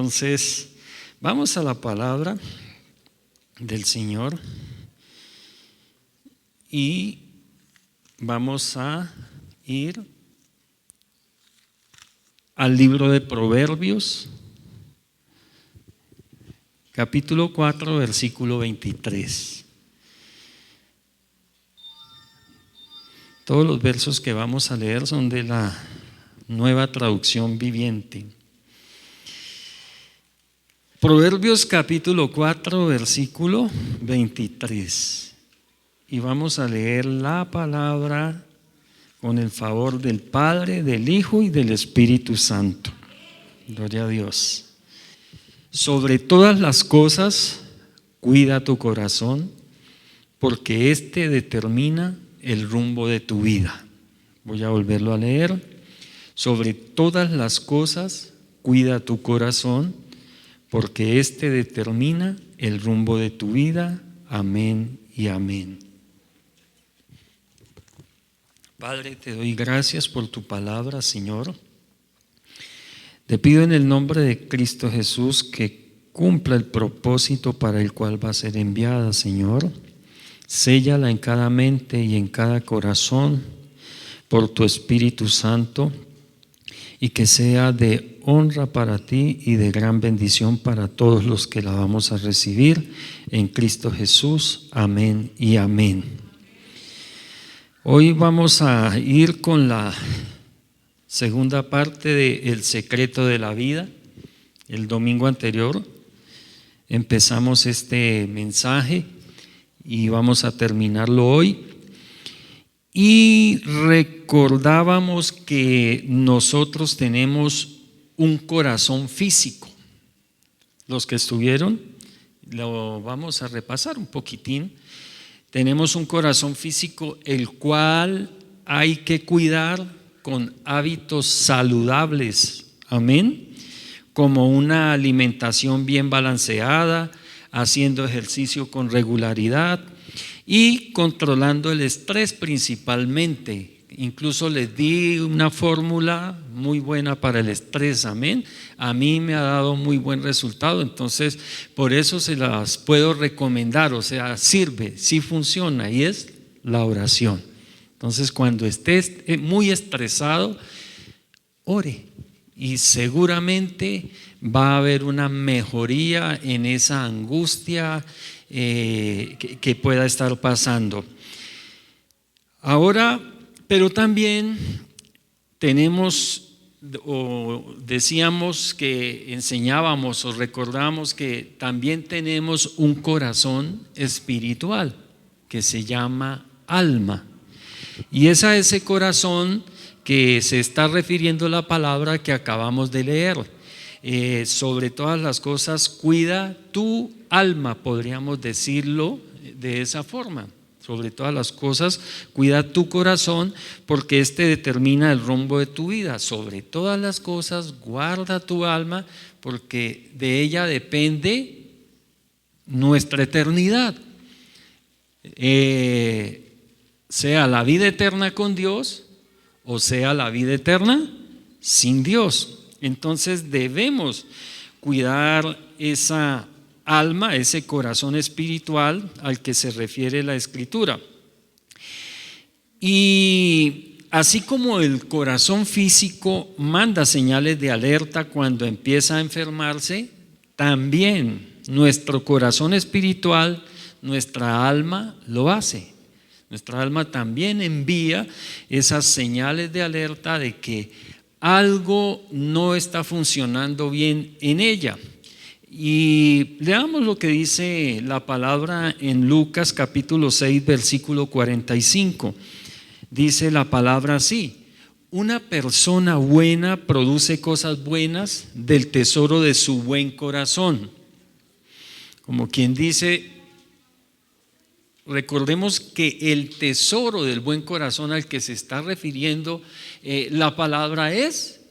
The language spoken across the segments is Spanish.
Entonces, vamos a la palabra del Señor y vamos a ir al libro de Proverbios, capítulo 4, versículo 23. Todos los versos que vamos a leer son de la Nueva Traducción Viviente. Proverbios capítulo 4, versículo 23. Y vamos a leer la palabra con el favor del Padre, del Hijo y del Espíritu Santo. Gloria a Dios. Sobre todas las cosas, cuida tu corazón, porque éste determina el rumbo de tu vida. Voy a volverlo a leer. Sobre todas las cosas, cuida tu corazón, porque éste determina el rumbo de tu vida. Amén y amén. Padre, te doy gracias por tu palabra, Señor. Te pido en el nombre de Cristo Jesús que cumpla el propósito para el cual va a ser enviada, Señor. Séllala en cada mente y en cada corazón por tu Espíritu Santo, y que sea de honra para ti y de gran bendición para todos los que la vamos a recibir en Cristo Jesús. Amén y amén. Hoy vamos a ir con la segunda parte de El secreto de la vida. El domingo anterior empezamos este mensaje y vamos a terminarlo hoy. Y recordábamos que nosotros tenemos un corazón físico. Los que estuvieron, lo vamos a repasar un poquitín. Tenemos un corazón físico el cual hay que cuidar con hábitos saludables, amén, como una alimentación bien balanceada, haciendo ejercicio con regularidad y controlando el estrés principalmente. Incluso les di una fórmula muy buena para el estrés, amén. A mí me ha dado muy buen resultado, entonces por eso se las puedo recomendar, o sea, sirve, sí funciona, y es la oración. Entonces cuando estés muy estresado, ore y seguramente va a haber una mejoría en esa angustia que pueda estar pasando. Ahora, pero también tenemos, o decíamos que enseñábamos o recordamos que también tenemos un corazón espiritual que se llama alma. Y es a ese corazón que se está refiriendo la palabra que acabamos de leer. Sobre todas las cosas, cuida tu alma, podríamos decirlo de esa forma. Sobre todas las cosas, cuida tu corazón, porque este determina el rumbo de tu vida. Sobre todas las cosas, guarda tu alma, porque de ella depende nuestra eternidad. Sea la vida eterna con Dios o sea la vida eterna sin Dios. Entonces debemos cuidar esa alma, ese corazón espiritual al que se refiere la Escritura. Y así como el corazón físico manda señales de alerta cuando empieza a enfermarse, también nuestro corazón espiritual, nuestra alma lo hace. Nuestra alma también envía esas señales de alerta de que algo no está funcionando bien en ella. Y leamos lo que dice la palabra en Lucas capítulo 6, versículo 45. Dice la palabra así: una persona buena produce cosas buenas del tesoro de su buen corazón. Como quien dice, recordemos que el tesoro del buen corazón al que se está refiriendo la palabra es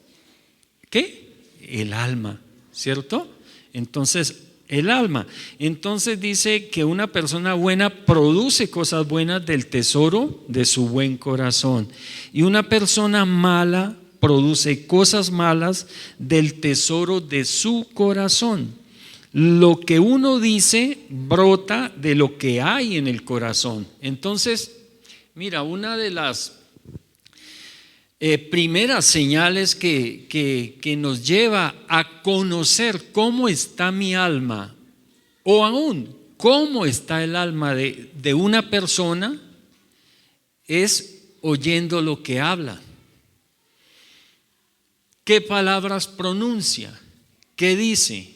¿qué? El alma, ¿cierto? Entonces, el alma. Entonces dice que una persona buena produce cosas buenas del tesoro de su buen corazón, y una persona mala produce cosas malas del tesoro de su corazón. Lo que uno dice brota de lo que hay en el corazón. Entonces, mira, una de las primeras señales que nos lleva a conocer cómo está mi alma, o aún cómo está el alma de una persona, es oyendo lo que habla. ¿Qué palabras pronuncia? ¿Qué dice?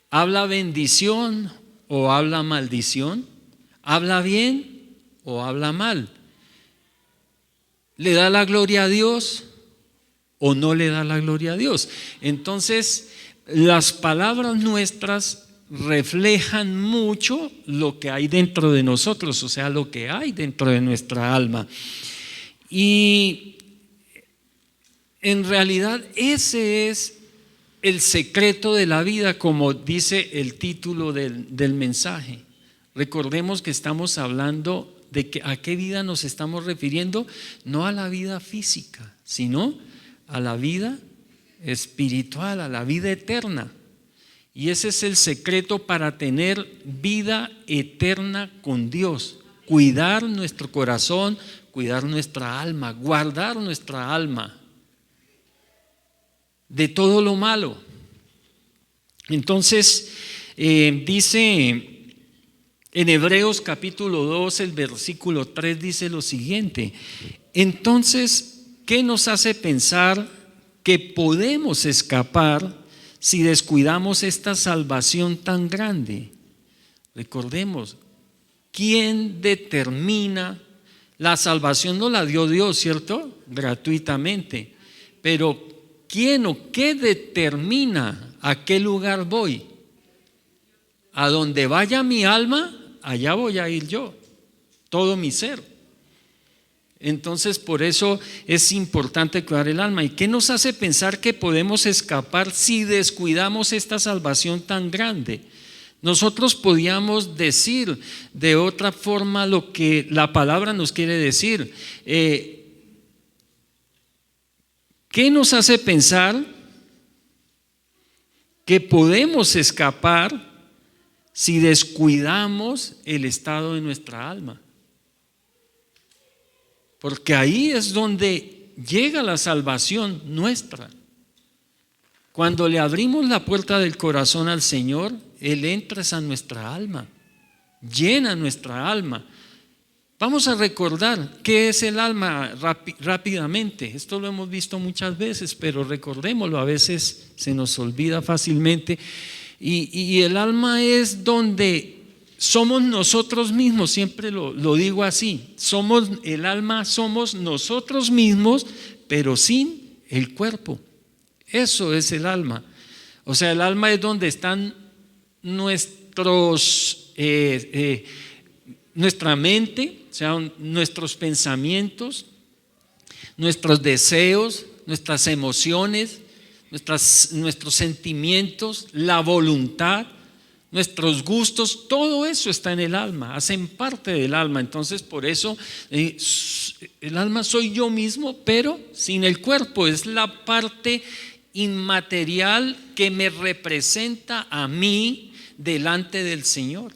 ¿Habla bendición o habla maldición? ¿Habla bien o habla mal? ¿Le da la gloria a Dios o no le da la gloria a Dios? Entonces, las palabras nuestras reflejan mucho lo que hay dentro de nosotros, o sea, lo que hay dentro de nuestra alma. Y en realidad ese es el secreto de la vida, como dice el título del mensaje. Recordemos que estamos hablando de a qué vida nos estamos refiriendo, no a la vida física, sino a la vida espiritual, a la vida eterna. Y ese es el secreto para tener vida eterna con Dios. Cuidar nuestro corazón, cuidar nuestra alma, guardar nuestra alma de todo lo malo. Entonces, dice en Hebreos capítulo 2, el versículo 3 dice lo siguiente: entonces, ¿qué nos hace pensar que podemos escapar si descuidamos esta salvación tan grande? Recordemos, ¿quién determina? La salvación no la dio Dios, ¿cierto? Gratuitamente. Pero ¿quién o qué determina a qué lugar voy? A donde vaya mi alma, allá voy a ir yo, todo mi ser. Entonces, por eso es importante cuidar el alma. ¿Y qué nos hace pensar que podemos escapar si descuidamos esta salvación tan grande? Nosotros podíamos decir de otra forma lo que la palabra nos quiere decir. ¿Qué nos hace pensar que podemos escapar si descuidamos el estado de nuestra alma? Porque ahí es donde llega la salvación nuestra. Cuando le abrimos la puerta del corazón al Señor, Él entra a nuestra alma, llena nuestra alma. Vamos a recordar qué es el alma rápidamente. Esto lo hemos visto muchas veces, pero recordémoslo, a veces se nos olvida fácilmente. Y el alma es donde somos nosotros mismos, siempre lo digo así. El alma somos nosotros mismos, pero sin el cuerpo. Eso es el alma. O sea, el alma es donde están nuestra mente, o sea, nuestros pensamientos, nuestros deseos, nuestras emociones, nuestros sentimientos, la voluntad, nuestros gustos, todo eso está en el alma, hacen parte del alma. Entonces, por eso el alma soy yo mismo, pero sin el cuerpo. Es la parte inmaterial que me representa a mí delante del Señor.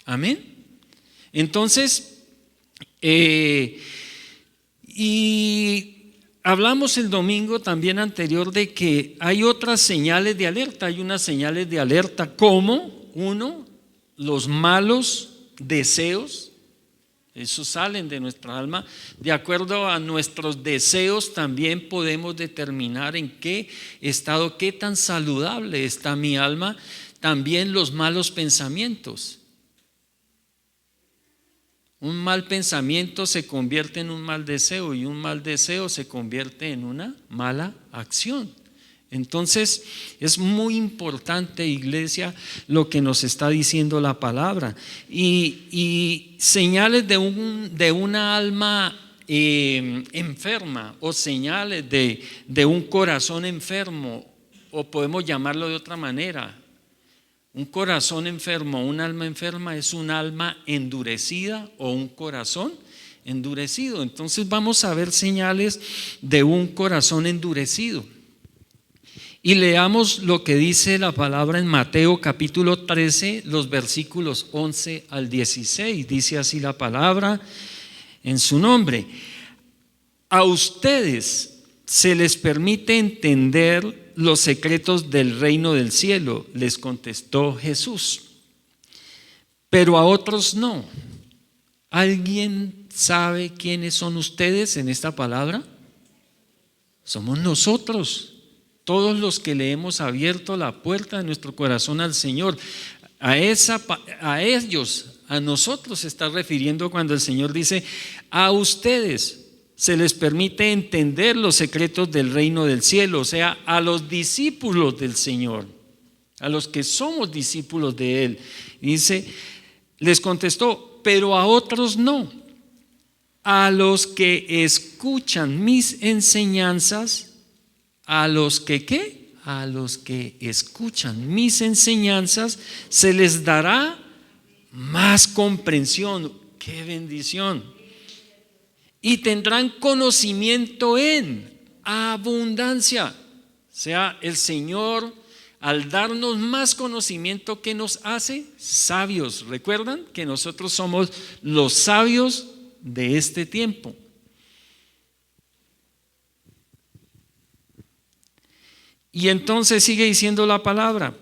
Amén. Entonces, y hablamos el domingo también anterior de que hay otras señales de alerta. Hay unas señales de alerta como, uno, los malos deseos. Esos salen de nuestra alma. De acuerdo a nuestros deseos también podemos determinar en qué estado, qué tan saludable está mi alma. También los malos pensamientos. Un mal pensamiento se convierte en un mal deseo y un mal deseo se convierte en una mala acción. Entonces es muy importante, iglesia, lo que nos está diciendo la palabra. Y señales de una alma enferma o señales de un corazón enfermo, o podemos llamarlo de otra manera. Un corazón enfermo, un alma enferma es un alma endurecida o un corazón endurecido. Entonces vamos a ver señales de un corazón endurecido. Y leamos lo que dice la palabra en Mateo capítulo 13, los versículos 11 al 16. Dice así la palabra en su nombre: a ustedes se les permite entender los secretos del reino del cielo, les contestó Jesús, pero a otros no. ¿Alguien sabe quiénes son ustedes en esta palabra? Somos nosotros, todos los que le hemos abierto la puerta de nuestro corazón al Señor. A ellos, a nosotros se está refiriendo cuando el Señor dice: a ustedes se les permite entender los secretos del reino del cielo, o sea, a los discípulos del Señor, a los que somos discípulos de Él. Dice, les contestó, pero a otros no. A los que escuchan mis enseñanzas, a los que ¿qué? A los que escuchan mis enseñanzas se les dará más comprensión. ¡Qué bendición! Y tendrán conocimiento en abundancia. O sea, el Señor, al darnos más conocimiento, ¿qué nos hace? Sabios. ¿Recuerdan que nosotros somos los sabios de este tiempo? Y entonces sigue diciendo la palabra: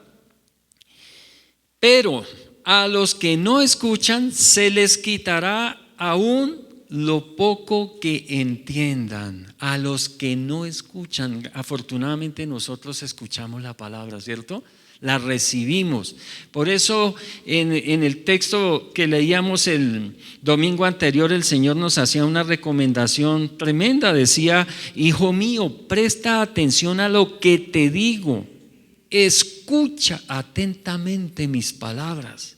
pero a los que no escuchan se les quitará aún lo poco que entiendan. A los que no escuchan, afortunadamente nosotros escuchamos la palabra, ¿cierto? La recibimos. Por eso en el texto que leíamos el domingo anterior, el Señor nos hacía una recomendación tremenda. Decía: hijo mío, presta atención a lo que te digo, escucha atentamente mis palabras.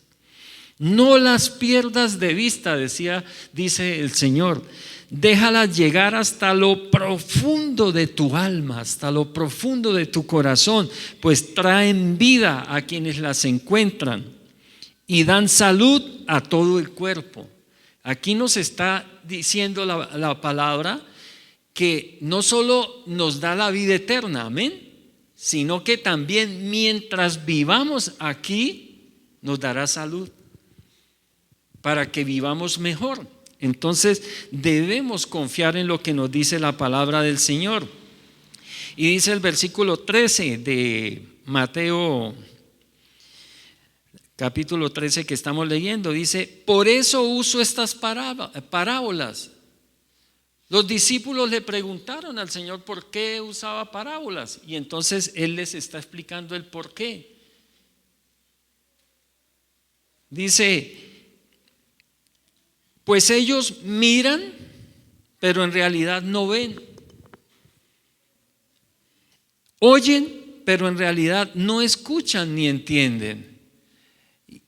No las pierdas de vista, dice el Señor. Déjalas llegar hasta lo profundo de tu alma, hasta lo profundo de tu corazón, pues traen vida a quienes las encuentran y dan salud a todo el cuerpo. Aquí nos está diciendo la palabra que no solo nos da la vida eterna, amén, sino que también mientras vivamos aquí nos dará salud, para que vivamos mejor. Entonces debemos confiar en lo que nos dice la palabra del Señor. Y dice el versículo 13 de Mateo capítulo 13 que estamos leyendo, dice: por eso uso estas parábolas. Los discípulos le preguntaron al Señor por qué usaba parábolas, y entonces Él les está explicando el por qué. Dice: pues ellos miran, pero en realidad no ven. Oyen, pero en realidad no escuchan ni entienden.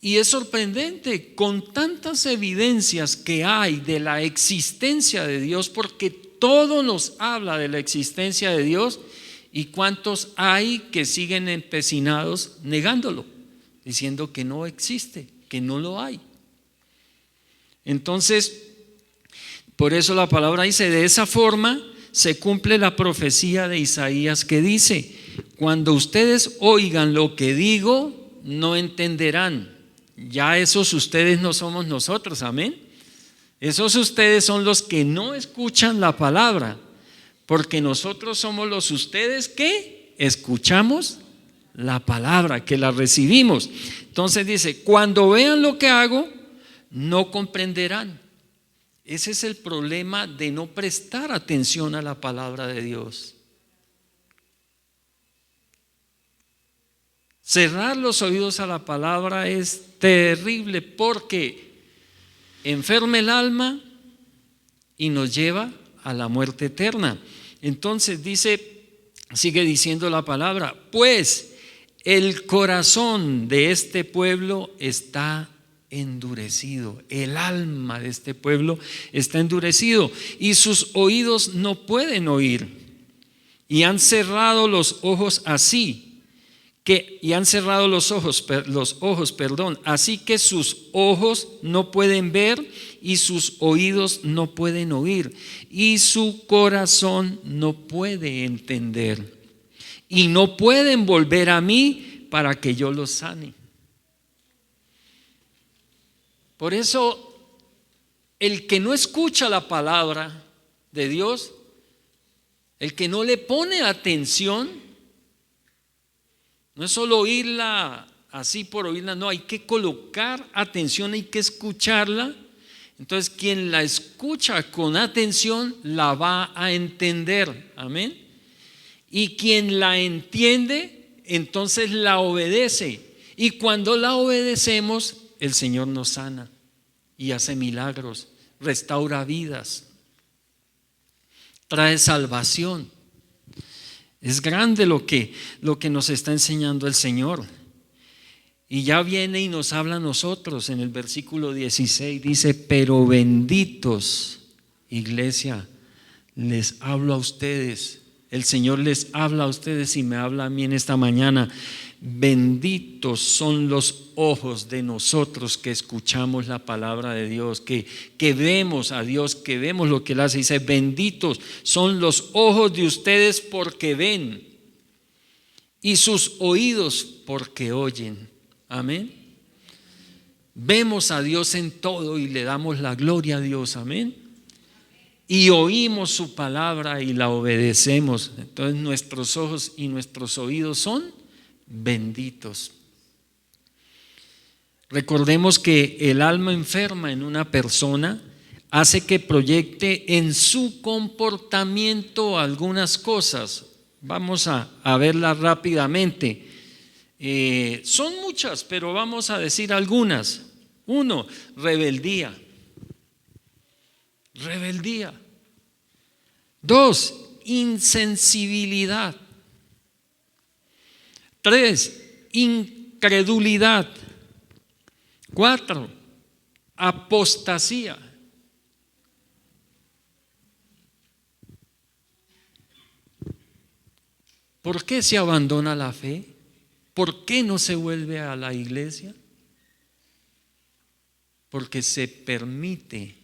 Y es sorprendente con tantas evidencias que hay de la existencia de Dios, porque todo nos habla de la existencia de Dios, y cuántos hay que siguen empecinados negándolo, diciendo que no existe, que no lo hay. Entonces, por eso la palabra dice: de esa forma se cumple la profecía de Isaías que dice: cuando ustedes oigan lo que digo, no entenderán. Ya esos ustedes no somos nosotros, amén. Esos ustedes son los que no escuchan la palabra, porque nosotros somos los ustedes que escuchamos la palabra, que la recibimos. Entonces dice: cuando vean lo que hago, no comprenderán. Ese es el problema de no prestar atención a la palabra de Dios. Cerrar los oídos a la palabra es terrible, porque enferma el alma y nos lleva a la muerte eterna. Entonces sigue diciendo la palabra: pues el corazón de este pueblo está endurecido, el alma de este pueblo está endurecido, y sus oídos no pueden oír, y han cerrado los ojos así y han cerrado los ojos, así que sus ojos no pueden ver y sus oídos no pueden oír y su corazón no puede entender y no pueden volver a mí para que yo los sane. Por eso, el que no escucha la palabra de Dios, el que no le pone atención, no es solo oírla así por oírla, no, hay que colocar atención, hay que escucharla. Entonces, quien la escucha con atención la va a entender, amén. Y quien la entiende, entonces la obedece. Y cuando la obedecemos, el Señor nos sana y hace milagros, restaura vidas, trae salvación. Es grande lo que nos está enseñando el Señor. Y ya viene y nos habla a nosotros en el versículo 16, dice: pero benditos, iglesia, les hablo a ustedes. El Señor les habla a ustedes y me habla a mí en esta mañana. Benditos son los ojos de nosotros que escuchamos la palabra de Dios, que vemos a Dios, que vemos lo que Él hace. Dice: benditos son los ojos de ustedes porque ven y sus oídos porque oyen. Amén. Vemos a Dios en todo y le damos la gloria a Dios. Amén. Y oímos su palabra y la obedecemos. Entonces nuestros ojos y nuestros oídos son benditos. Recordemos que el alma enferma en una persona hace que proyecte en su comportamiento algunas cosas. Vamos a verlas rápidamente. Son muchas, pero vamos a decir algunas. 1, rebeldía. 2, insensibilidad. 3, incredulidad. 4, apostasía. '¿Por qué se abandona la fe? ¿Por qué no se vuelve a la iglesia? Porque se permite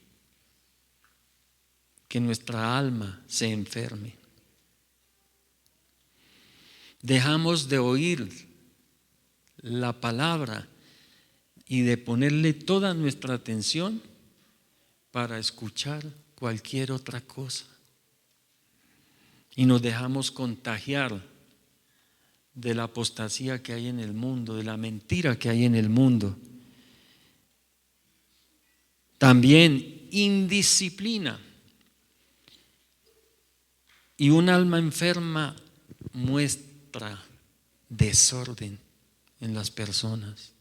que nuestra alma se enferme. Dejamos de oír la palabra y de ponerle toda nuestra atención para escuchar cualquier otra cosa. Y nos dejamos contagiar de la apostasía que hay en el mundo, de la mentira que hay en el mundo. También indisciplina. Y un alma enferma muestra desorden en las personas.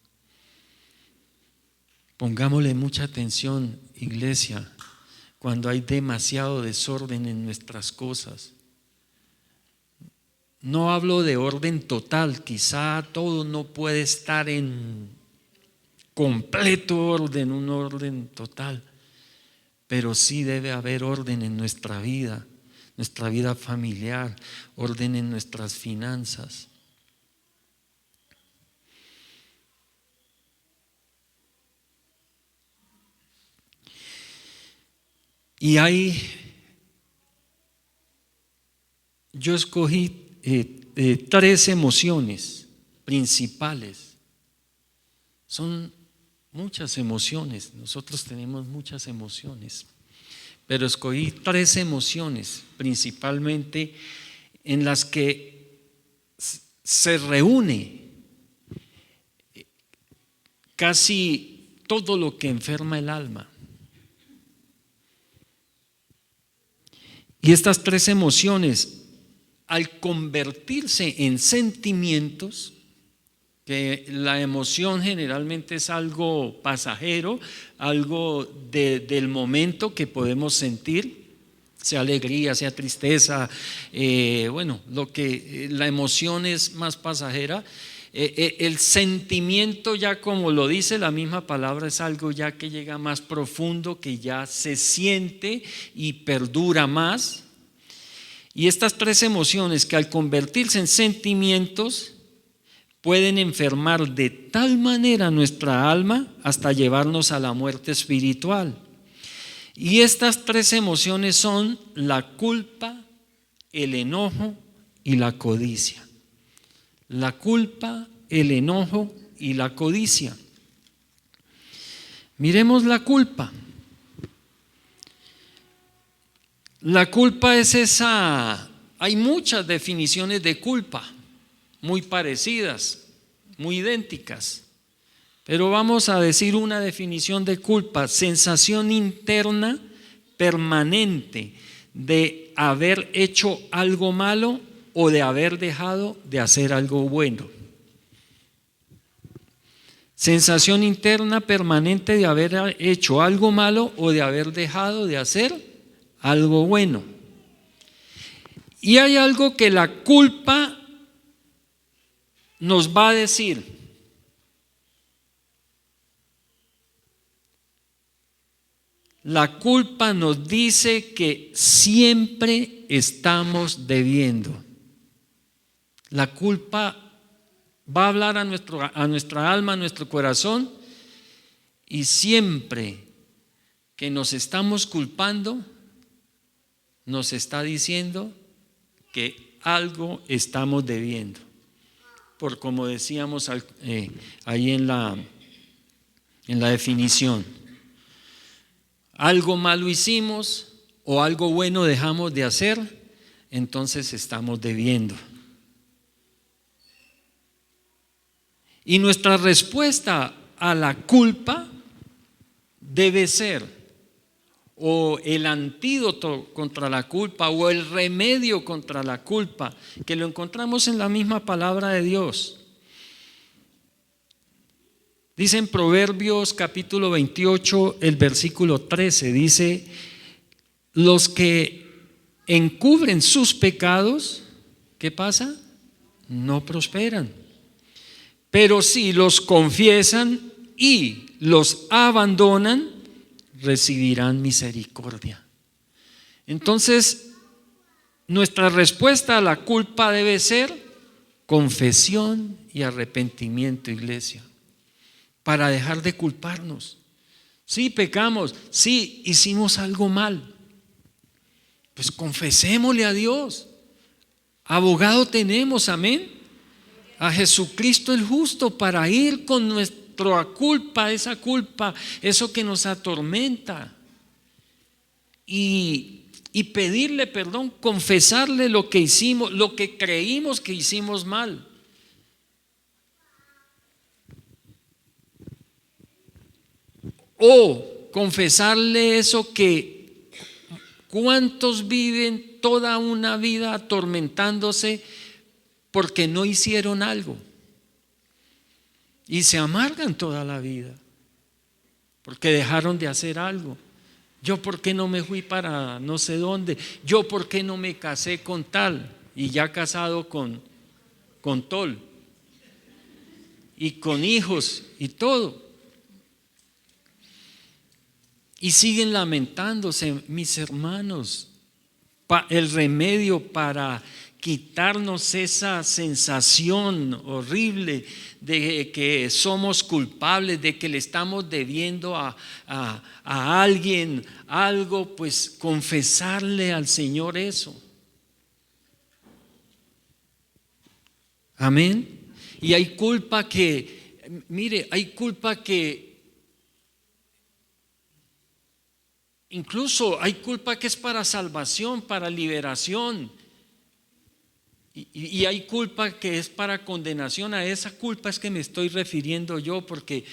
Pongámosle mucha atención, iglesia, cuando hay demasiado desorden en nuestras cosas. No hablo de orden total, quizá todo no puede estar en completo orden, un orden total, pero sí debe haber orden en nuestra vida familiar, orden en nuestras finanzas. Y yo escogí 3 emociones principales. Son muchas emociones, nosotros tenemos muchas emociones, pero escogí 3 emociones principalmente en las que se reúne casi todo lo que enferma el alma. Y estas 3 emociones, al convertirse en sentimientos, que la emoción generalmente es algo pasajero, algo del momento que podemos sentir, sea alegría, sea tristeza, la emoción es más pasajera. El sentimiento, ya como lo dice la misma palabra, es algo ya que llega más profundo, que ya se siente y perdura más. Y estas 3 emociones, que al convertirse en sentimientos pueden enfermar de tal manera nuestra alma hasta llevarnos a la muerte espiritual. Y estas tres emociones son la culpa, el enojo y la codicia. La culpa, el enojo y la codicia. Miremos la culpa. La culpa es esa, hay muchas definiciones de culpa, muy parecidas, muy idénticas. Pero vamos a decir una definición de culpa: sensación interna permanente de haber hecho algo malo o de haber dejado de hacer algo bueno. Sensación interna permanente de haber hecho algo malo o de haber dejado de hacer algo bueno. Y hay algo que la culpa nos va a decir. La culpa nos dice que siempre estamos debiendo. La culpa va a hablar a nuestra alma, a nuestro corazón, y siempre que nos estamos culpando, nos está diciendo que algo estamos debiendo. Por como decíamos ahí en la definición. Algo malo hicimos o algo bueno dejamos de hacer, entonces estamos debiendo. Y nuestra respuesta a la culpa debe ser o el antídoto contra la culpa o el remedio contra la culpa, que lo encontramos en la misma palabra de Dios. Dice en Proverbios capítulo 28, el versículo 13, dice: los que encubren sus pecados, ¿qué pasa? No prosperan. Pero si los confiesan y los abandonan, recibirán misericordia. Entonces, nuestra respuesta a la culpa debe ser confesión y arrepentimiento, iglesia, para dejar de culparnos. Sí, pecamos, sí, hicimos algo mal, pues confesémosle a Dios. Abogado tenemos, amén, a Jesucristo el justo, para ir con nuestra culpa, esa culpa, eso que nos atormenta, y pedirle perdón, confesarle lo que hicimos, lo que creímos que hicimos mal. O confesarle eso que cuántos viven toda una vida atormentándose porque no hicieron algo y se amargan toda la vida porque dejaron de hacer algo. Yo por qué no me fui para no sé dónde, yo por qué no me casé con tal, y ya casado con tol y con hijos y todo. Y siguen lamentándose, mis hermanos. El remedio para quitarnos esa sensación horrible de que somos culpables, de que le estamos debiendo a alguien algo, pues confesarle al Señor eso. Amén. Y hay culpa que, mire, hay culpa que incluso hay culpa que es para salvación, para liberación. Y hay culpa que es para condenación. A esa culpa es que me estoy refiriendo yo, porque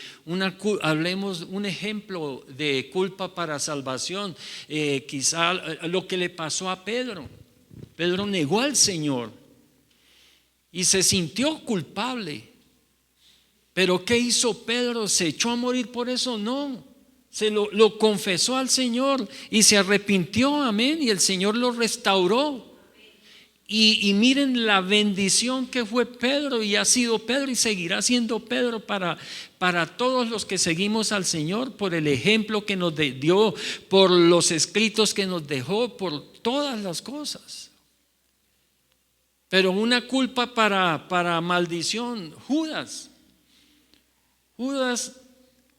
hablemos un ejemplo de culpa para salvación. Quizá lo que le pasó a Pedro. Pedro negó al Señor y se sintió culpable. Pero ¿qué hizo Pedro? ¿Se echó a morir por eso? No. Se lo confesó al Señor y se arrepintió, amén, y el Señor lo restauró. Y miren la bendición que fue Pedro, y ha sido Pedro y seguirá siendo Pedro para todos los que seguimos al Señor, por el ejemplo que nos dio, por los escritos que nos dejó, por todas las cosas. Pero una culpa para maldición. Judas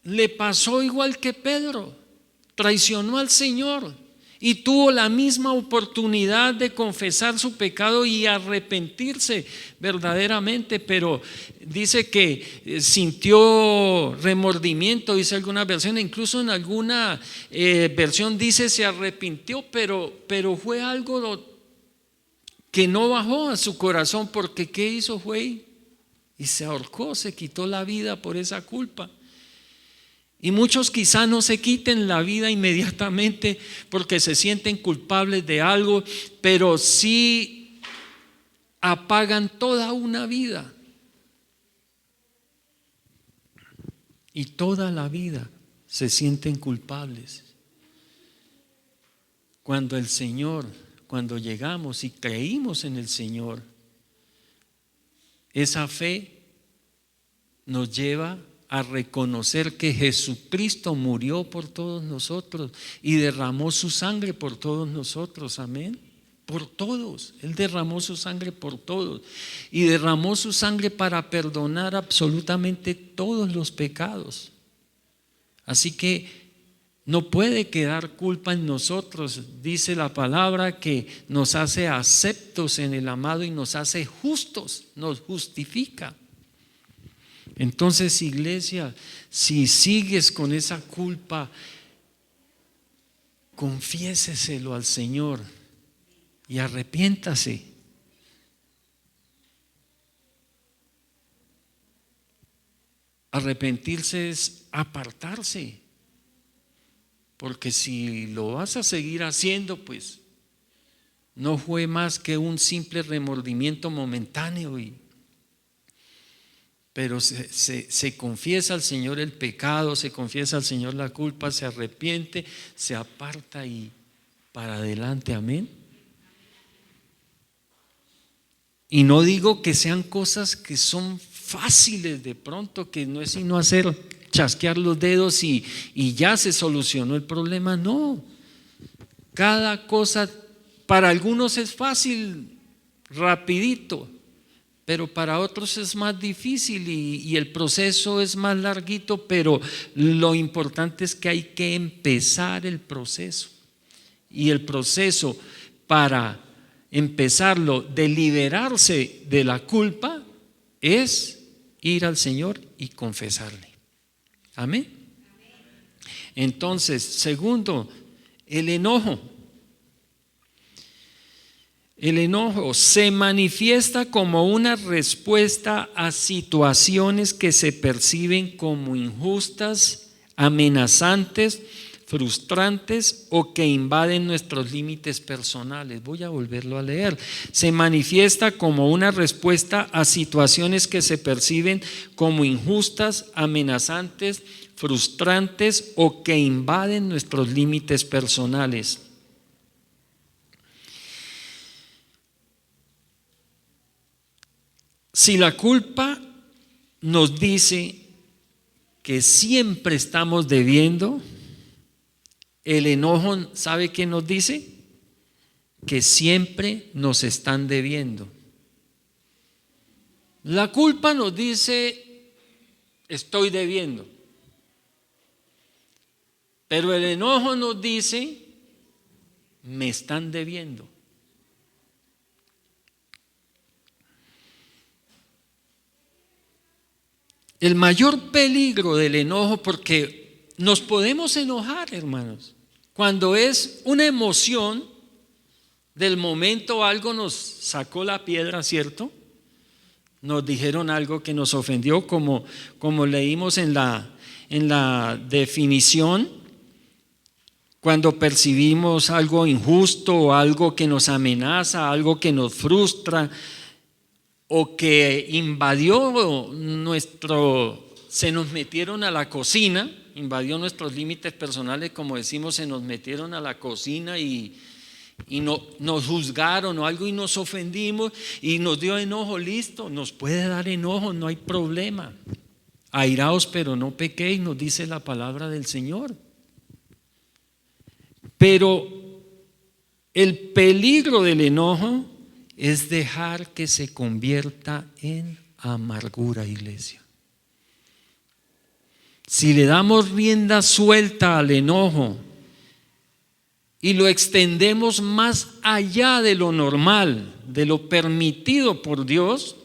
le pasó igual que Pedro, traicionó al Señor y tuvo la misma oportunidad de confesar su pecado y arrepentirse verdaderamente, pero dice que sintió remordimiento, dice alguna versión, incluso en alguna versión dice se arrepintió, pero fue algo que no bajó a su corazón, porque ¿qué hizo? Fue y se ahorcó, se quitó la vida por esa culpa. Y muchos quizá no se quiten la vida inmediatamente porque se sienten culpables de algo, pero sí apagan toda una vida. Y toda la vida se sienten culpables. Cuando llegamos y creímos en el Señor, esa fe nos lleva a reconocer que Jesucristo murió por todos nosotros y derramó su sangre por todos nosotros, amén. Por todos, Él derramó su sangre por todos y derramó su sangre para perdonar absolutamente todos los pecados. Así que no puede quedar culpa en nosotros. Dice la palabra que nos hace aceptos en el amado y nos hace justos, nos justifica. Entonces, iglesia, si sigues con esa culpa, confiéseselo al Señor y arrepiéntase. Arrepentirse es apartarse, porque si lo vas a seguir haciendo, pues no fue más que un simple remordimiento momentáneo, pero se confiesa al Señor el pecado, se confiesa al Señor la culpa, se arrepiente, se aparta y para adelante, amén. Y no digo que sean cosas que son fáciles de pronto, que no es sino hacer chasquear los dedos y ya se solucionó el problema. No, cada cosa para algunos es fácil, rapidito, pero para otros es más difícil y el proceso es más larguito, pero lo importante es que hay que empezar el proceso. Y el proceso para empezarlo de liberarse de la culpa es ir al Señor y confesarle. Amén. Entonces, segundo, el enojo. El enojo se manifiesta como una respuesta a situaciones que se perciben como injustas, amenazantes, frustrantes o que invaden nuestros límites personales. Voy a volverlo a leer. Se manifiesta como una respuesta a situaciones que se perciben como injustas, amenazantes, frustrantes o que invaden nuestros límites personales. Si la culpa nos dice que siempre estamos debiendo, el enojo, ¿sabe qué nos dice? Que siempre nos están debiendo. La culpa nos dice, estoy debiendo. Pero el enojo nos dice, me están debiendo. El mayor peligro del enojo, porque nos podemos enojar, hermanos, cuando es una emoción del momento, algo nos sacó la piedra, ¿cierto? Nos dijeron algo que nos ofendió, como leímos en la definición, cuando percibimos algo injusto, algo que nos amenaza, algo que nos frustra, o que invadió se nos metieron a la cocina, invadió nuestros límites personales, como decimos, se nos metieron a la cocina y nos juzgaron o algo y nos ofendimos y nos dio enojo. Listo, nos puede dar enojo, no hay problema. Airaos, pero no pequéis, nos dice la palabra del Señor. Pero el peligro del enojo es dejar que se convierta en amargura, iglesia. Si le damos rienda suelta al enojo y lo extendemos más allá de lo normal, de lo permitido por Dios,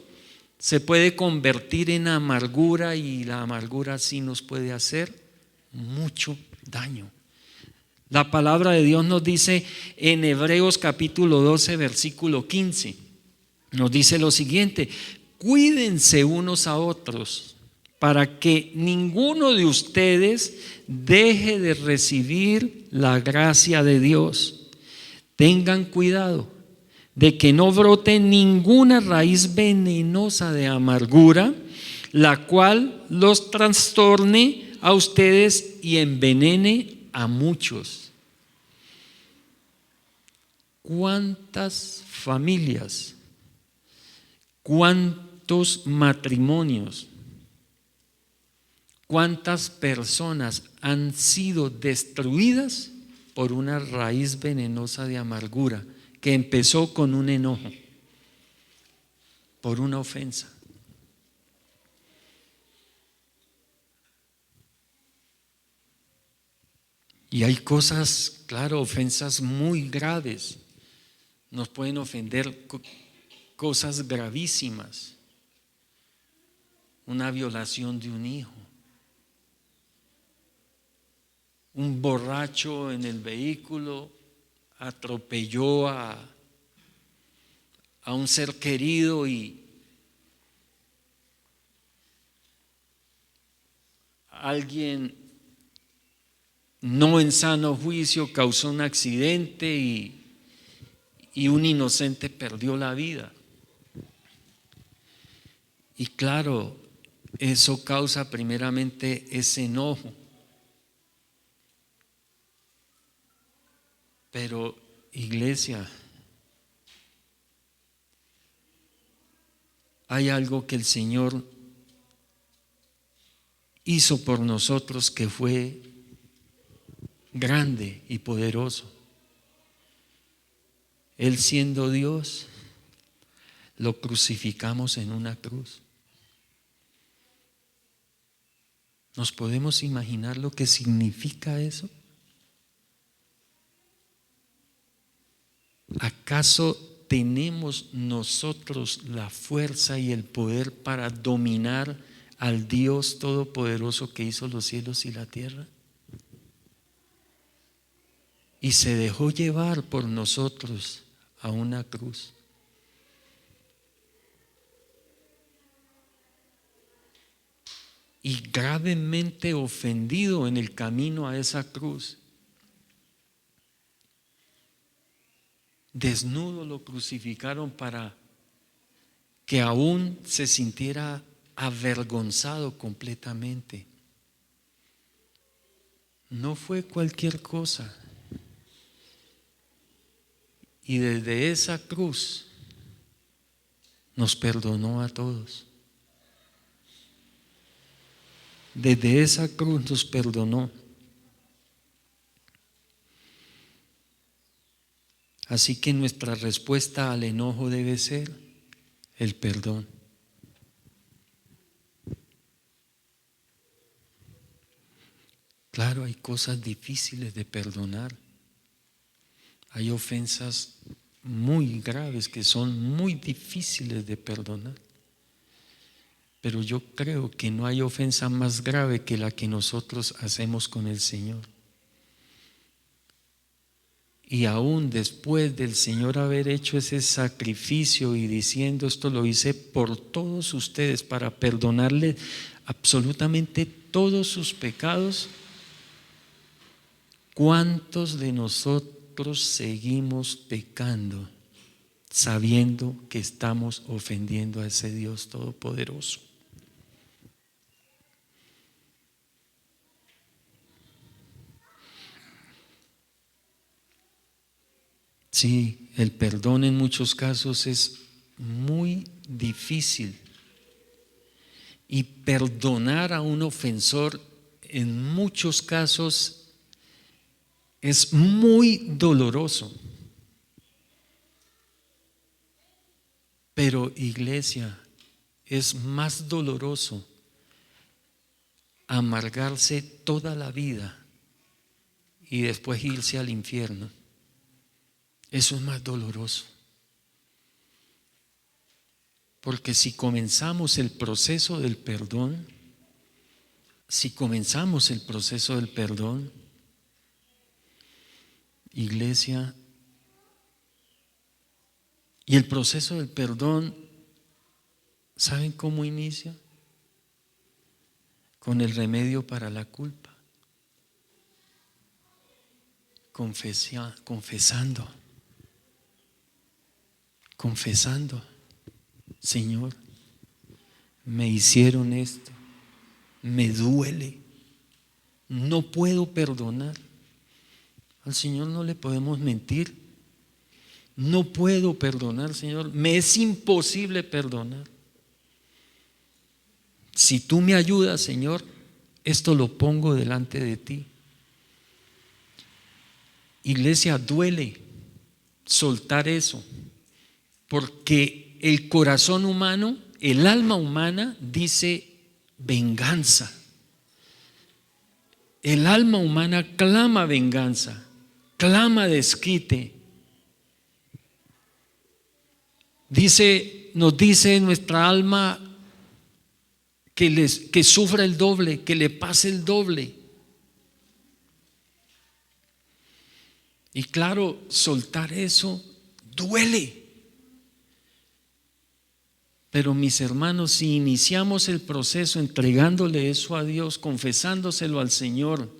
se puede convertir en amargura, y la amargura sí nos puede hacer mucho daño. La palabra de Dios nos dice en Hebreos capítulo 12, versículo 15, nos dice lo siguiente: cuídense unos a otros para que ninguno de ustedes deje de recibir la gracia de Dios. Tengan cuidado de que no brote ninguna raíz venenosa de amargura, la cual los trastorne a ustedes y envenene a muchos. ¿Cuántas familias, cuántos matrimonios, cuántas personas han sido destruidas por una raíz venenosa de amargura que empezó con un enojo, por una ofensa? Y hay cosas, claro, ofensas muy graves. Nos pueden ofender cosas gravísimas. Una violación de un hijo. Un borracho en el vehículo atropelló a un ser querido y alguien no en sano juicio causó un accidente y un inocente perdió la vida. Y claro, eso causa primeramente ese enojo. Pero, iglesia, hay algo que el Señor hizo por nosotros que fue grande y poderoso. Él, siendo Dios, lo crucificamos en una cruz. ¿Nos podemos imaginar lo que significa eso? ¿Acaso tenemos nosotros la fuerza y el poder para dominar al Dios todopoderoso que hizo los cielos y la tierra? Y se dejó llevar por nosotros a una cruz. Y gravemente ofendido en el camino a esa cruz, desnudo lo crucificaron para que aún se sintiera avergonzado completamente. No fue cualquier cosa. Y desde esa cruz nos perdonó a todos. Desde esa cruz nos perdonó. Así que nuestra respuesta al enojo debe ser el perdón. Claro, hay cosas difíciles de perdonar. Hay ofensas muy graves que son muy difíciles de perdonar. Pero yo creo que no hay ofensa más grave que la que nosotros hacemos con el Señor. Y aún después del Señor haber hecho ese sacrificio y diciendo: esto lo hice por todos ustedes para perdonarle absolutamente todos sus pecados, ¿cuántos de nosotros seguimos pecando sabiendo que estamos ofendiendo a ese Dios todopoderoso? Sí, el perdón en muchos casos es muy difícil. Y perdonar a un ofensor en muchos casos es muy doloroso. Pero iglesia, es más doloroso amargarse toda la vida y después irse al infierno. Eso es más doloroso. Porque si comenzamos el proceso del perdón, iglesia, y el proceso del perdón, ¿saben cómo inicia? Con el remedio para la culpa. Confesando. Señor, me hicieron esto, me duele, no puedo perdonar. Al Señor no le podemos mentir. No puedo perdonar, Señor, me es imposible perdonar. Si tú me ayudas, Señor, esto lo pongo delante de ti. Iglesia, duele soltar eso, porque el corazón humano, el alma humana dice venganza. El alma humana clama venganza, clama desquite. Nos dice nuestra alma que sufra el doble, que le pase el doble. Y claro, soltar eso duele. Pero mis hermanos, si iniciamos el proceso entregándole eso a Dios, confesándoselo al Señor,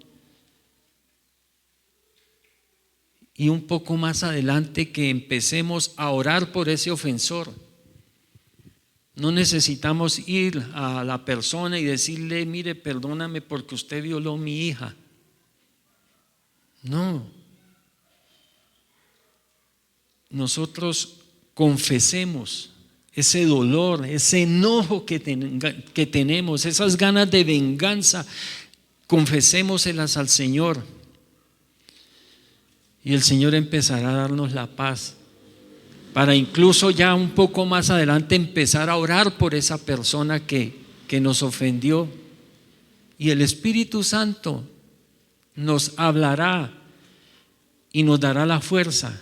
y un poco más adelante que empecemos a orar por ese ofensor, no necesitamos ir a la persona y decirle, mire, perdóname porque usted violó a mi hija. No. Nosotros confesemos ese dolor, ese enojo que tenemos, esas ganas de venganza, confesémoselas al Señor. Y el Señor empezará a darnos la paz para incluso ya un poco más adelante empezar a orar por esa persona que nos ofendió. Y el Espíritu Santo nos hablará y nos dará la fuerza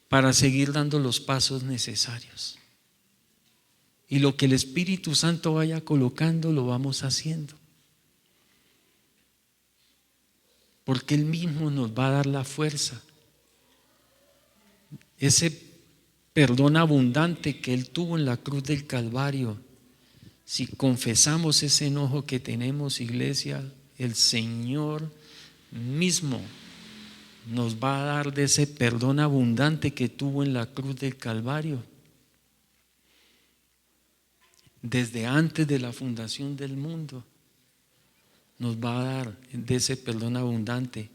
para seguir dando los pasos necesarios. Y lo que el Espíritu Santo vaya colocando, lo vamos haciendo. Porque Él mismo nos va a dar la fuerza. Ese perdón abundante que Él tuvo en la cruz del Calvario, si confesamos ese enojo que tenemos, iglesia, el Señor mismo nos va a dar de ese perdón abundante que tuvo en la cruz del Calvario. Desde antes de la fundación del mundo, nos va a dar de ese perdón abundante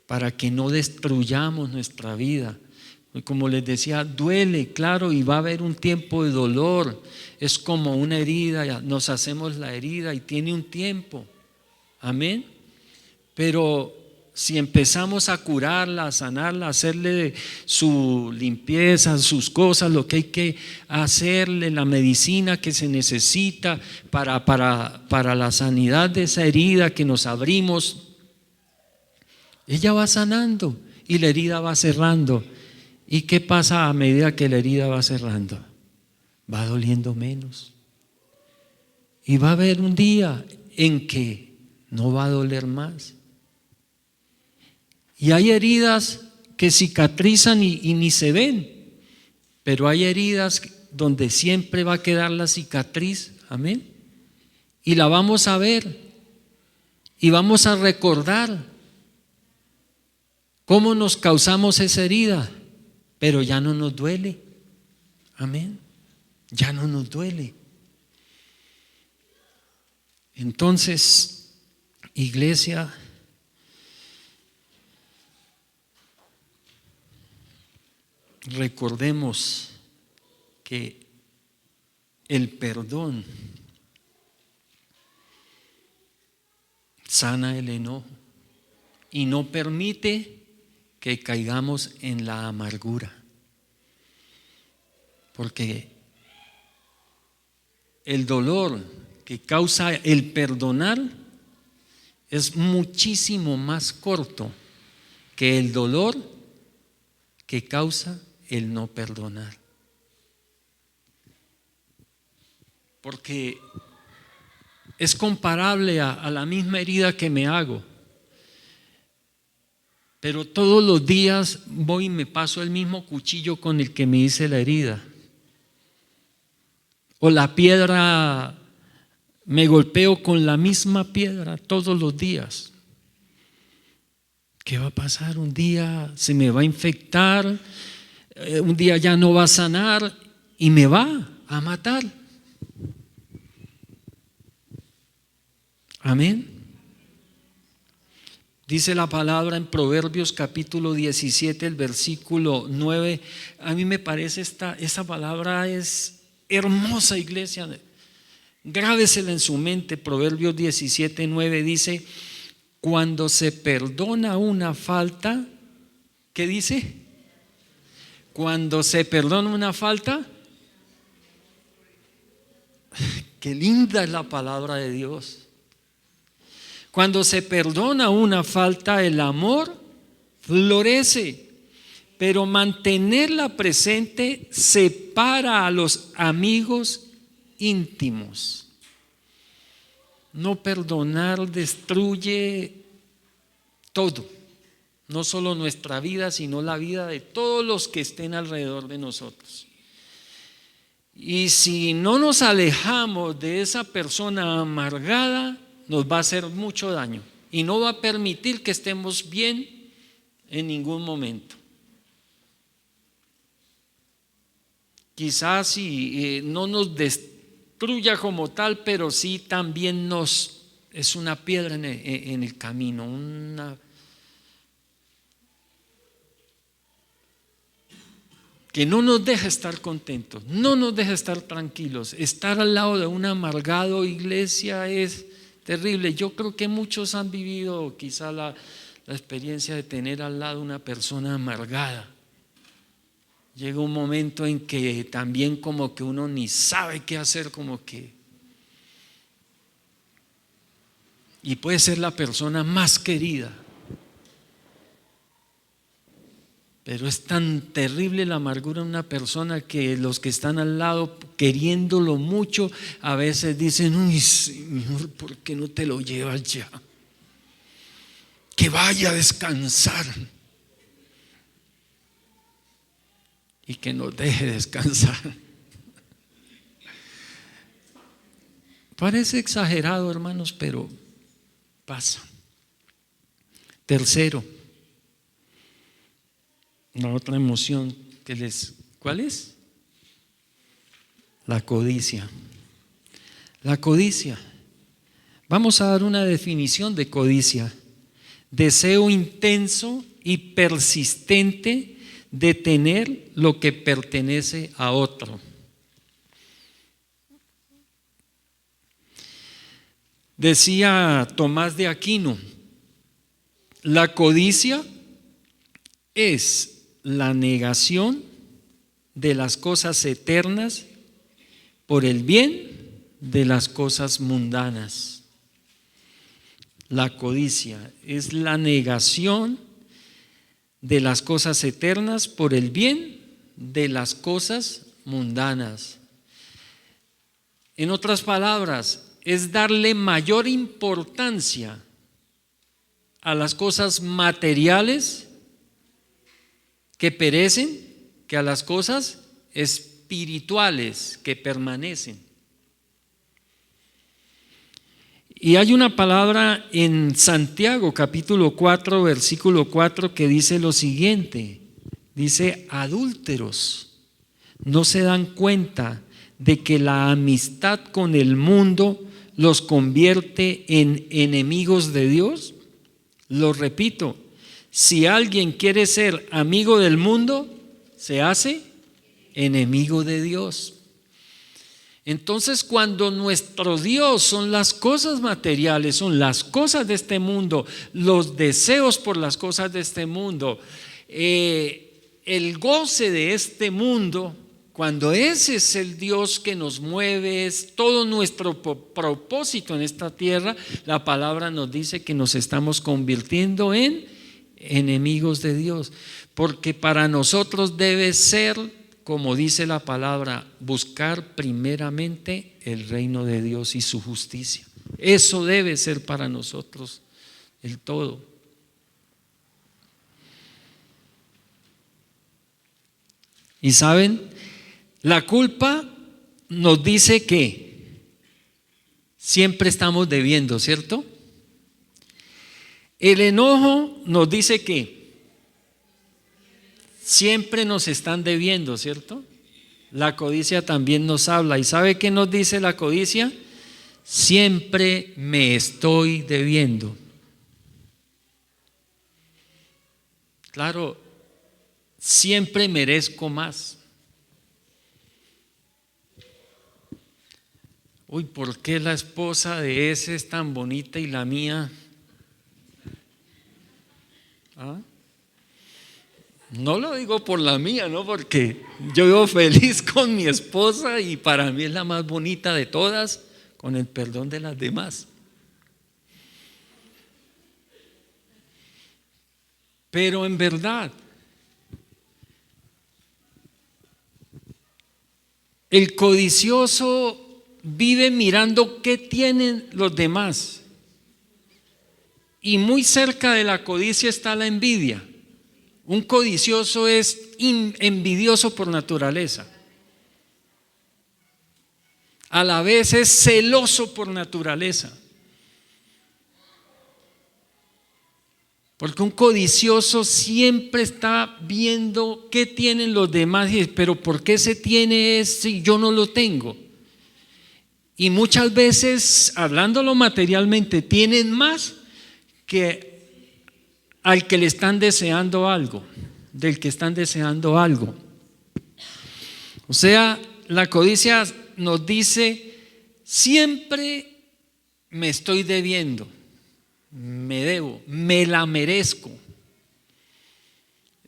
para que no destruyamos nuestra vida. Como les decía, duele, claro, y va a haber un tiempo de dolor. Es como una herida, nos hacemos la herida y tiene un tiempo. Amén. Pero si empezamos a curarla, a sanarla, a hacerle su limpieza, sus cosas, lo que hay que hacerle, la medicina que se necesita para la sanidad de esa herida que nos abrimos, ella va sanando y la herida va cerrando. ¿Y qué pasa a medida que la herida va cerrando? Va doliendo menos. Y va a haber un día en que no va a doler más. Y hay heridas que cicatrizan y ni se ven, pero hay heridas donde siempre va a quedar la cicatriz, amén. Y la vamos a ver y vamos a recordar cómo nos causamos esa herida, pero ya no nos duele, amén. Ya no nos duele. Entonces, iglesia, recordemos que el perdón sana el enojo y no permite que caigamos en la amargura. Porque el dolor que causa el perdonar es muchísimo más corto que el dolor que causa el no perdonar. Porque es comparable a la misma herida que me hago. Pero todos los días voy y me paso el mismo cuchillo con el que me hice la herida. O la piedra, me golpeo con la misma piedra todos los días. ¿Qué va a pasar? Un día se me va a infectar, un día ya no va a sanar y me va a matar. Amén. Dice la palabra en Proverbios capítulo 17, el versículo 9. A mí me parece esa palabra es hermosa, iglesia. Grábesela en su mente. Proverbios 17, 9 dice: cuando se perdona una falta, ¿qué dice? Cuando se perdona una falta, qué linda es la palabra de Dios. Cuando se perdona una falta, el amor florece, pero mantenerla presente separa a los amigos íntimos. No perdonar destruye todo, no solo nuestra vida, sino la vida de todos los que estén alrededor de nosotros. Y si no nos alejamos de esa persona amargada, nos va a hacer mucho daño y no va a permitir que estemos bien en ningún momento. Quizás no nos destruya como tal, pero sí también es una piedra en el camino, que no nos deja estar contentos, no nos deja estar tranquilos. Estar al lado de un amargado, iglesia, es terrible. Yo creo que muchos han vivido quizá la experiencia de tener al lado una persona amargada. Llega un momento en que también como que uno ni sabe qué hacer, y puede ser la persona más querida, pero es tan terrible la amargura de una persona que los que están al lado, queriéndolo mucho, a veces dicen: uy, Señor, ¿por qué no te lo llevas ya? Que vaya a descansar y que nos deje descansar. Parece exagerado, hermanos, pero pasa. Tercero, la otra emoción ¿cuál es? La codicia. La codicia. Vamos a dar una definición de codicia: deseo intenso y persistente de tener lo que pertenece a otro. Decía Tomás de Aquino: la codicia es la negación de las cosas eternas por el bien de las cosas mundanas. La codicia es la negación de las cosas eternas por el bien de las cosas mundanas. En otras palabras, es darle mayor importancia a las cosas materiales que perecen que a las cosas espirituales que permanecen. Y hay una palabra en Santiago capítulo 4 versículo 4 que dice lo siguiente: dice: adúlteros, ¿no se dan cuenta de que la amistad con el mundo los convierte en enemigos de Dios? Lo repito: si alguien quiere ser amigo del mundo, se hace enemigo de Dios. Entonces, cuando nuestro Dios son las cosas materiales, son las cosas de este mundo, los deseos por las cosas de este mundo, el goce de este mundo, Cuando ese es el Dios que nos mueve, es todo nuestro propósito en esta tierra, la palabra nos dice que nos estamos convirtiendo en enemigos de Dios. Porque para nosotros debe ser, como dice la palabra, buscar primeramente el reino de Dios y su justicia. Eso debe ser para nosotros el todo. Y saben, la culpa nos dice que siempre estamos debiendo, ¿cierto? El enojo nos dice que siempre nos están debiendo, ¿cierto? La codicia también nos habla. ¿Y sabe qué nos dice la codicia? Siempre me estoy debiendo. Claro, siempre merezco más. Uy, ¿por qué la esposa de ese es tan bonita y la mía? ¿Ah? No lo digo por la mía, ¿no? Porque yo vivo feliz con mi esposa y para mí es la más bonita de todas, con el perdón de las demás. Pero en verdad, el codicioso vive mirando qué tienen los demás. Y muy cerca de la codicia está la envidia. Un codicioso es envidioso por naturaleza. A la vez es celoso por naturaleza. Porque un codicioso siempre está viendo qué tienen los demás y dice, pero ¿por qué se tiene esto y yo no lo tengo? Y muchas veces, hablándolo materialmente, tienen más que al que le están deseando algo, del que están deseando algo. O sea, la codicia nos dice, siempre me estoy debiendo, me debo, me la merezco.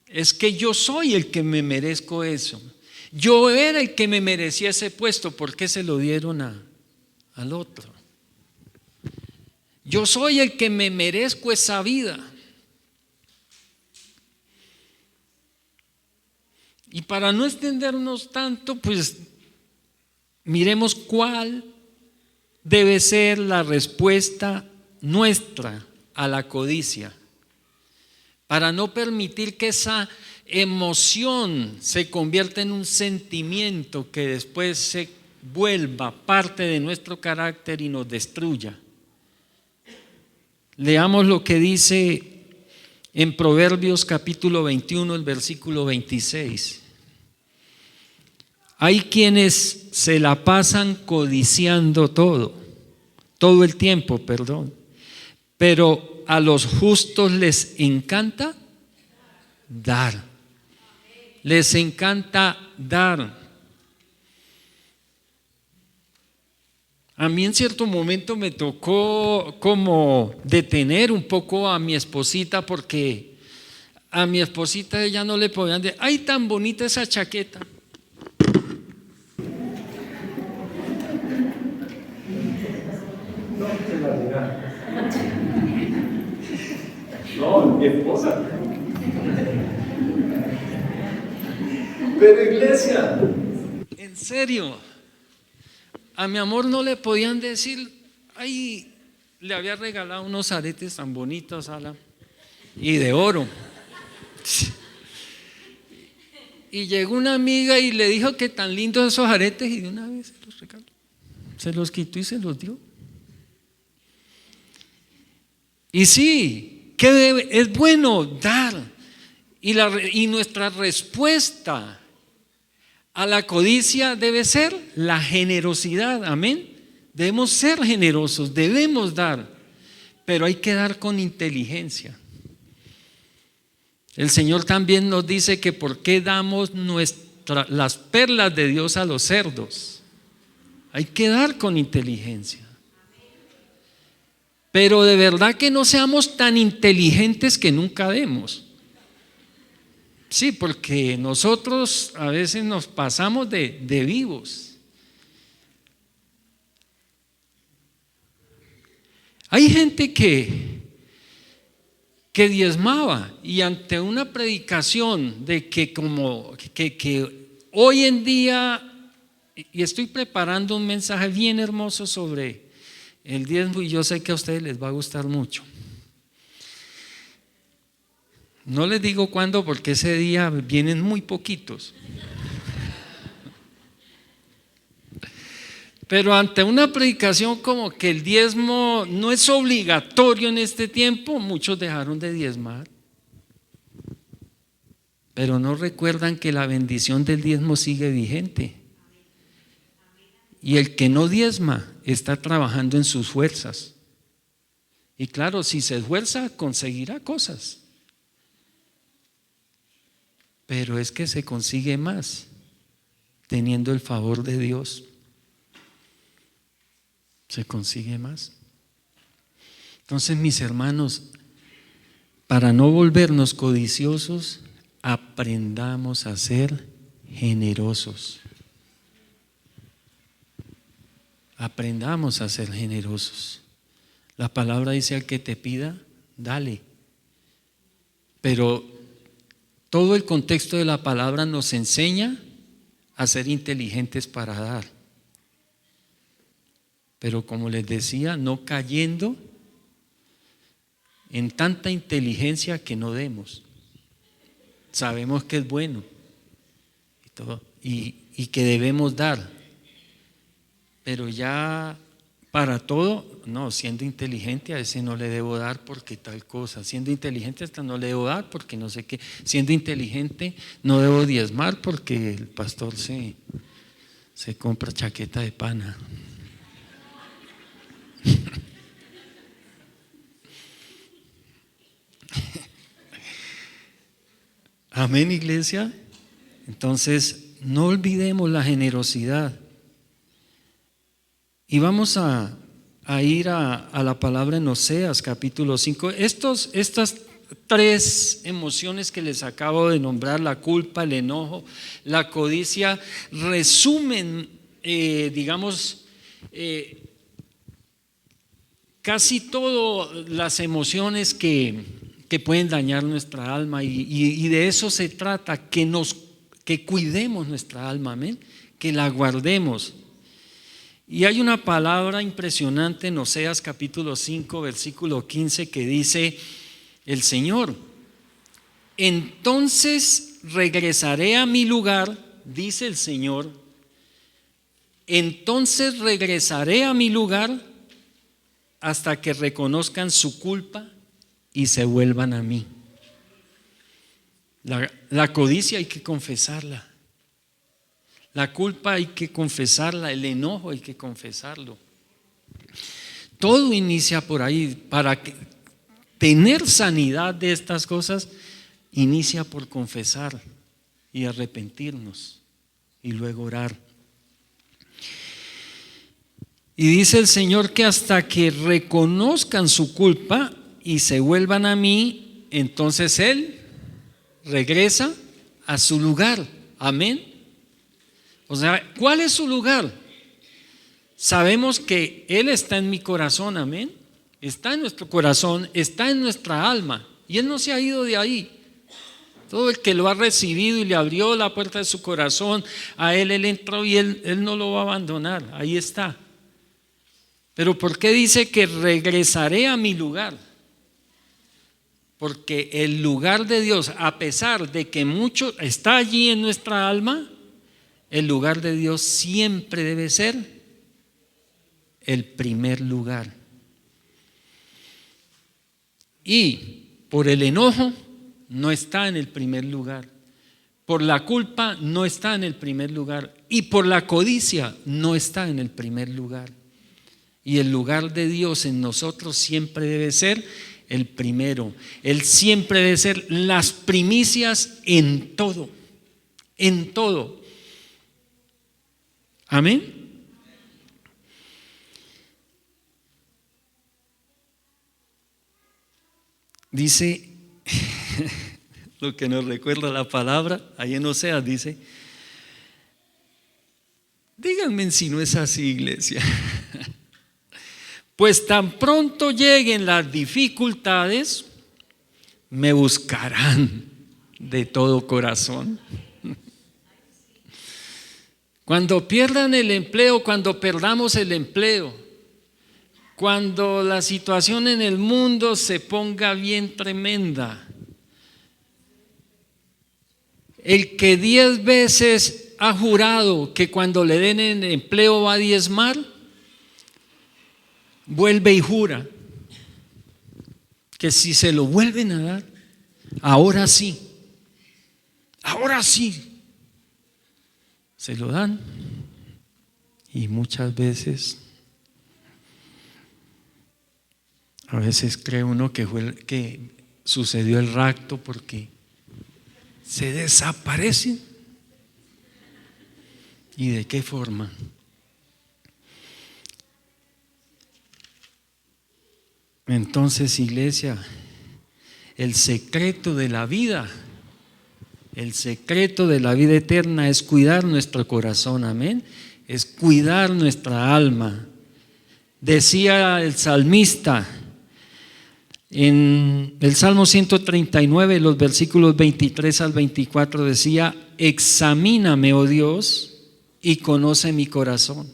Es que yo soy el que me merezco eso. Yo era el que me merecía ese puesto, ¿por qué se lo dieron al otro? Yo soy el que me merezco esa vida. Y para no extendernos tanto, pues miremos cuál debe ser la respuesta nuestra a la codicia, para no permitir que esa emoción se convierta en un sentimiento que después se vuelva parte de nuestro carácter y nos destruya. Leamos lo que dice en Proverbios capítulo 21, el versículo 26. Hay quienes se la pasan codiciando todo el tiempo, pero a los justos les encanta dar. Les encanta dar. A mí en cierto momento me tocó como detener un poco a mi esposita, porque a mi esposita ella no le podían decir, ¡ay, tan bonita esa chaqueta! No, mi esposa. Pero iglesia, En serio, a mi amor no le podían decir, ay, le había regalado unos aretes tan bonitos, Ala, y de oro. Y llegó una amiga y le dijo que tan lindos esos aretes, y de una vez se los regaló. Se los quitó y se los dio. Y sí, que es bueno dar. Y nuestra respuesta a la codicia debe ser la generosidad. Amén. Debemos ser generosos, debemos dar, pero hay que dar con inteligencia. El Señor también nos dice que por qué damos las perlas de Dios a los cerdos. Hay que dar con inteligencia. Pero de verdad que no seamos tan inteligentes que nunca demos. Sí, porque nosotros a veces nos pasamos de vivos. Hay gente que diezmaba y ante una predicación de que hoy en día, y estoy preparando un mensaje bien hermoso sobre el diezmo y yo sé que a ustedes les va a gustar mucho. No les digo cuándo porque ese día vienen muy poquitos. Pero ante una predicación como que el diezmo no es obligatorio en este tiempo, muchos dejaron de diezmar. Pero no recuerdan que la bendición del diezmo sigue vigente. Y el que no diezma está trabajando en sus fuerzas. Y claro, si se esfuerza, conseguirá cosas. Pero es que se consigue más teniendo el favor de Dios. Se consigue más. Entonces, mis hermanos, para no volvernos codiciosos, aprendamos a ser generosos. Aprendamos a ser generosos. La palabra dice: al que te pida, dale. Pero todo el contexto de la palabra nos enseña a ser inteligentes para dar. Pero como les decía, no cayendo en tanta inteligencia que no demos. Sabemos que es bueno y todo, y que debemos dar, pero ya para todo, no, siendo inteligente a ese no le debo dar porque tal cosa, siendo inteligente hasta no le debo dar porque no sé qué, siendo inteligente no debo diezmar porque el pastor se compra chaqueta de pana. Amén, iglesia. Entonces, no olvidemos la generosidad. Y vamos a ir a la palabra en Oseas capítulo 5. Estas tres emociones que les acabo de nombrar, la culpa, el enojo, la codicia, resumen, casi todas las emociones que pueden dañar nuestra alma, y de eso se trata, que cuidemos nuestra alma, amén, que la guardemos. Y hay una palabra impresionante en Oseas capítulo 5 versículo 15 que dice el Señor: entonces regresaré a mi lugar, dice el Señor, entonces regresaré a mi lugar hasta que reconozcan su culpa y se vuelvan a mí. La codicia hay que confesarla. La culpa hay que confesarla, el enojo hay que confesarlo. Todo inicia por ahí. Para tener sanidad de estas cosas, inicia por confesar y arrepentirnos y luego orar. Y dice el Señor que hasta que reconozcan su culpa y se vuelvan a mí, entonces Él regresa a su lugar. Amén. O sea, ¿cuál es su lugar? Sabemos que Él está en mi corazón, amén. Está en nuestro corazón, está en nuestra alma, y Él no se ha ido de ahí. Todo el que lo ha recibido y le abrió la puerta de su corazón, a Él entró y Él no lo va a abandonar, ahí está. Pero ¿por qué dice que regresaré a mi lugar? Porque el lugar de Dios, a pesar de que mucho está allí en nuestra alma, el lugar de Dios siempre debe ser el primer lugar. Y por el enojo no está en el primer lugar, por la culpa no está en el primer lugar, y por la codicia no está en el primer lugar. Y el lugar de Dios en nosotros siempre debe ser el primero. Él siempre debe ser las primicias en todo, en todo. Amén. Dice lo que nos recuerda la palabra, ahí en Oseas dice, díganme si no es así, iglesia. Pues tan pronto lleguen las dificultades, me buscarán de todo corazón. Cuando pierdan el empleo, cuando perdamos el empleo, cuando la situación en el mundo se ponga bien tremenda, el que 10 veces ha jurado que cuando le den el empleo va a diezmar, vuelve y jura que si se lo vuelven a dar, ahora sí, se lo dan. Y muchas veces, a veces cree uno que sucedió el rapto porque se desaparecen. ¿Y de qué forma? Entonces, iglesia, el secreto de la vida eterna es cuidar nuestro corazón, amén, es cuidar nuestra alma. Decía el salmista en el Salmo 139, los versículos 23 al 24, decía: examíname, oh Dios, y conoce mi corazón,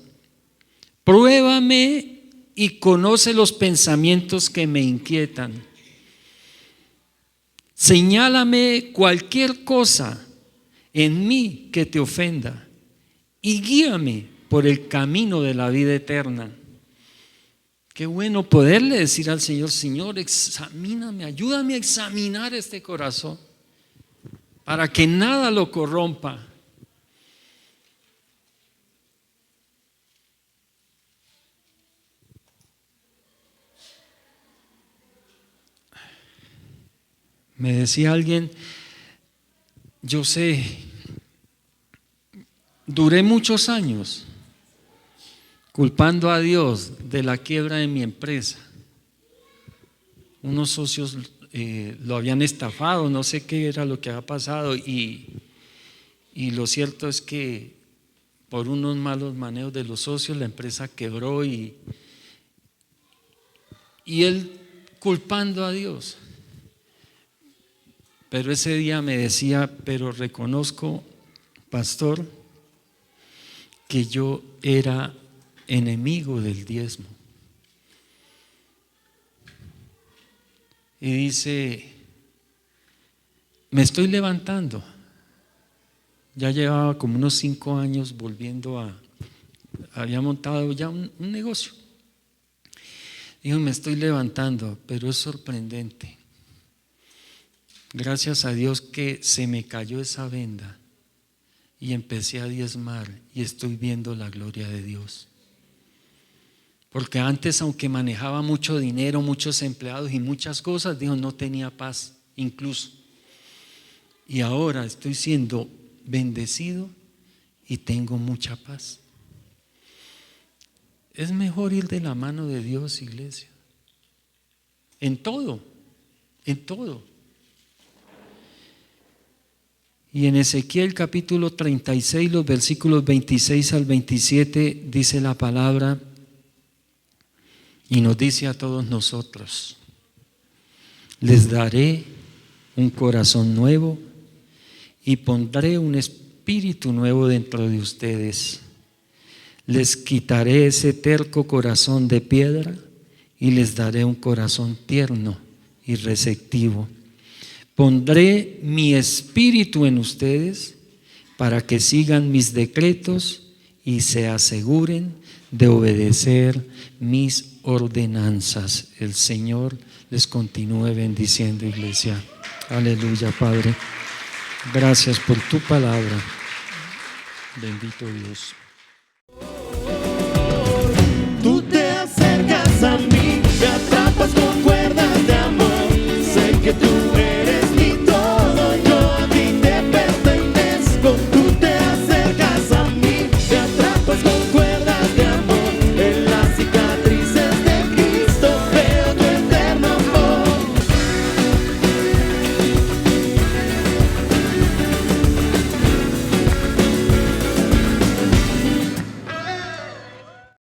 pruébame y conoce los pensamientos que me inquietan. Señálame cualquier cosa en mí que te ofenda y guíame por el camino de la vida eterna. Qué bueno poderle decir al Señor: Señor, examíname, ayúdame a examinar este corazón para que nada lo corrompa. Me decía alguien, yo sé, duré muchos años culpando a Dios de la quiebra de mi empresa. Unos socios lo habían estafado, no sé qué era lo que había pasado, y lo cierto es que por unos malos manejos de los socios la empresa quebró y él culpando a Dios. Pero ese día me decía: pero reconozco, pastor, que yo era enemigo del diezmo. Y dice: me estoy levantando. Ya llevaba como unos 5 años volviendo había montado ya un negocio. Dijo: me estoy levantando, pero es sorprendente. Gracias a Dios que se me cayó esa venda y empecé a diezmar y estoy viendo la gloria de Dios. Porque antes, aunque manejaba mucho dinero, muchos empleados y muchas cosas, dijo, no tenía paz incluso. Y ahora estoy siendo bendecido y tengo mucha paz. Es mejor ir de la mano de Dios, iglesia. En todo, en todo. Y en Ezequiel capítulo 36, los versículos 26 al 27, dice la palabra y nos dice a todos nosotros: les daré un corazón nuevo y pondré un espíritu nuevo dentro de ustedes. Les quitaré ese terco corazón de piedra y les daré un corazón tierno y receptivo. Pondré mi espíritu en ustedes para que sigan mis decretos y se aseguren de obedecer mis ordenanzas. El Señor les continúe bendiciendo, iglesia. Aleluya, Padre. Gracias por tu palabra. Bendito Dios. Tú te acercas a mí, me atrapas con cuerdas de amor. Sé que tú